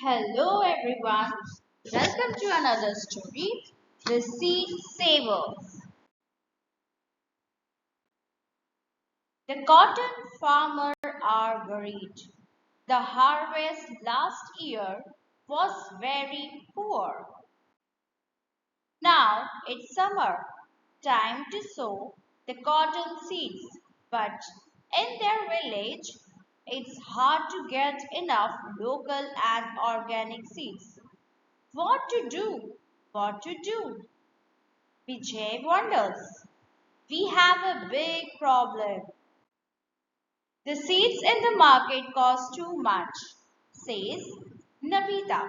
Hello everyone, welcome to another story, The Seed Savers. The cotton farmers are worried. The harvest last year was very poor. Now it's summer, time to sow the cotton seeds, but in their village it's hard to get enough local and organic seeds. What to do? What to do? Vijay wonders. We have a big problem. The seeds in the market cost too much, says Navita.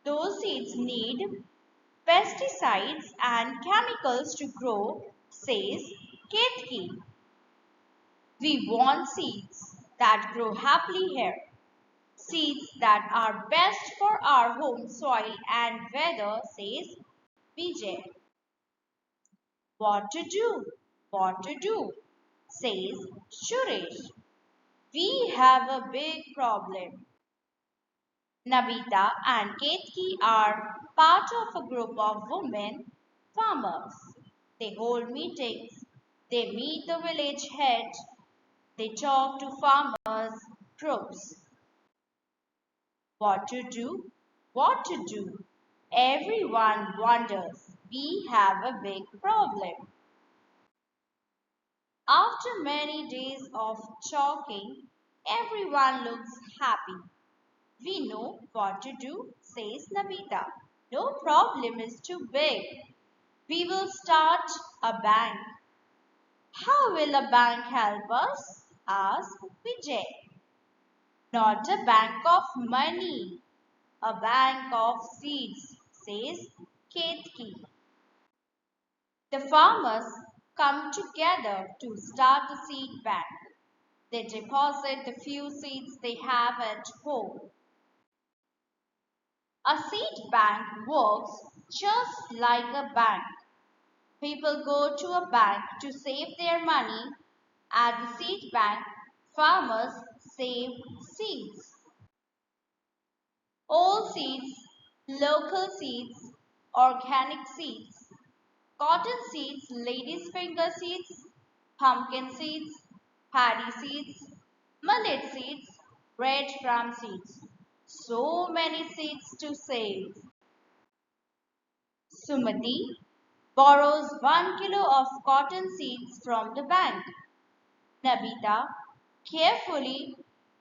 Those seeds need pesticides and chemicals to grow, says Ketki. We want seeds that grow happily here. Seeds that are best for our home soil and weather, says Vijay. What to do? What to do? Says Suresh. We have a big problem. Nabita and Ketki are part of a group of women farmers. They hold meetings. They meet the village head. They talk to farmers groups. What to do? What to do? Everyone wonders. We have a big problem. After many days of talking, everyone looks happy. We know what to do, says Nabita. No problem is too big. We will start a bank. How will a bank help us? Asked Vijay. Not a bank of money, a bank of seeds, says Ketki. The farmers come together to start a seed bank. They deposit the few seeds they have at home. A seed bank works just like a bank. People go to a bank to save their money. At the seed bank, farmers save seeds. Old seeds, local seeds, organic seeds, cotton seeds, lady's finger seeds, pumpkin seeds, paddy seeds, millet seeds, breadcrumb seeds. So many seeds to save. Sumati borrows 1 kilo of cotton seeds from the bank. Nabita carefully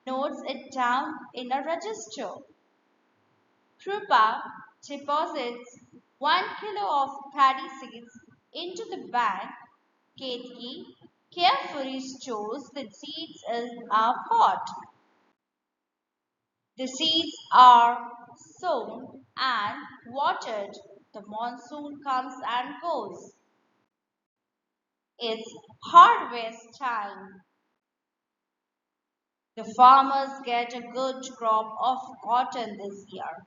notes it down in a register. Krupa deposits 1 kilo of paddy seeds into the bank. Ketki carefully stores the seeds in a pot. The seeds are sown and watered. The monsoon comes and goes. It's harvest time. The farmers get a good crop of cotton this year.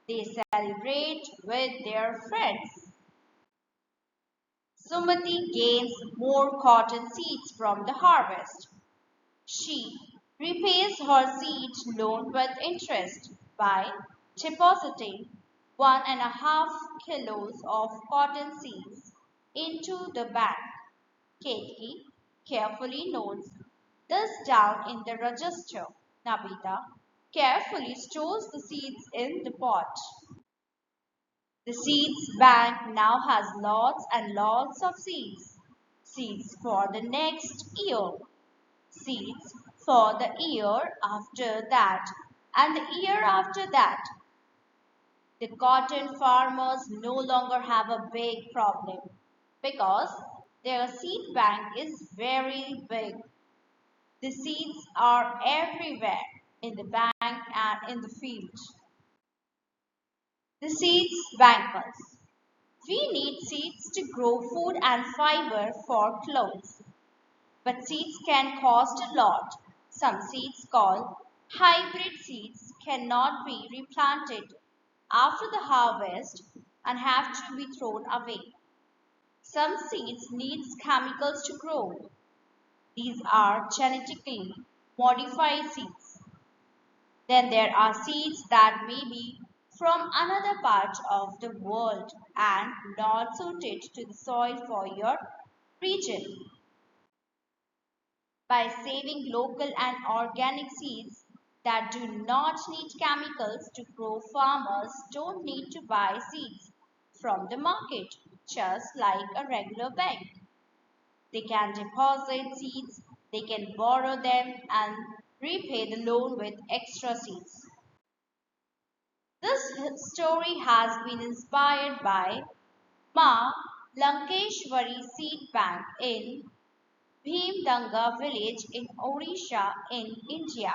They celebrate with their friends. Sumati gains more cotton seeds from the harvest. She repays her seed loan with interest by depositing 1.5 kilos of cotton seeds into the bank. Ketki carefully notes this down in the register. Nabita carefully stores the seeds in the pot. The seeds bank now has lots and lots of seeds. Seeds for the next year. Seeds for the year after that and the year after that. The cotton farmers no longer have a big problem because their seed bank is very big. The seeds are everywhere in the bank and in the field. The seeds bankers. We need seeds to grow food and fiber for clothes. But seeds can cost a lot. Some seeds called hybrid seeds cannot be replanted after the harvest and have to be thrown away. Some seeds need chemicals to grow. These are genetically modified seeds. Then there are seeds that may be from another part of the world and not suited to the soil for your region. By saving local and organic seeds that do not need chemicals to grow, farmers don't need to buy seeds from the market, just like a regular bank. They can deposit seeds, they can borrow them, and repay the loan with extra seeds. This story has been inspired by Ma Lankeshwari Seed Bank in Bhimdanga village in Odisha in India.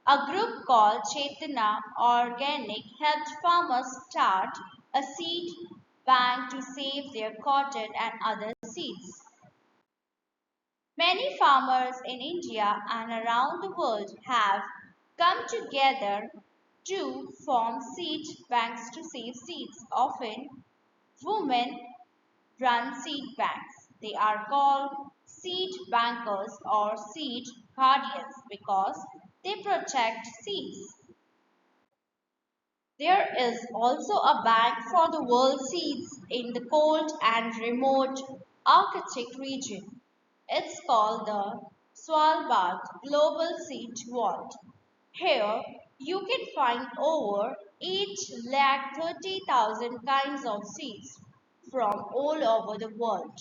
A group called Chetana Organic helped farmers start a seed bank to save their cotton and other seeds. Many farmers in India and around the world have come together to form seed banks to save seeds. Often, women run seed banks. They are called seed bankers or seed guardians because they protect seeds. There is also a bank for the world seeds in the cold and remote Arctic region. It's called the Svalbard Global Seed Vault. Here, you can find over 8,30,000 kinds of seeds from all over the world.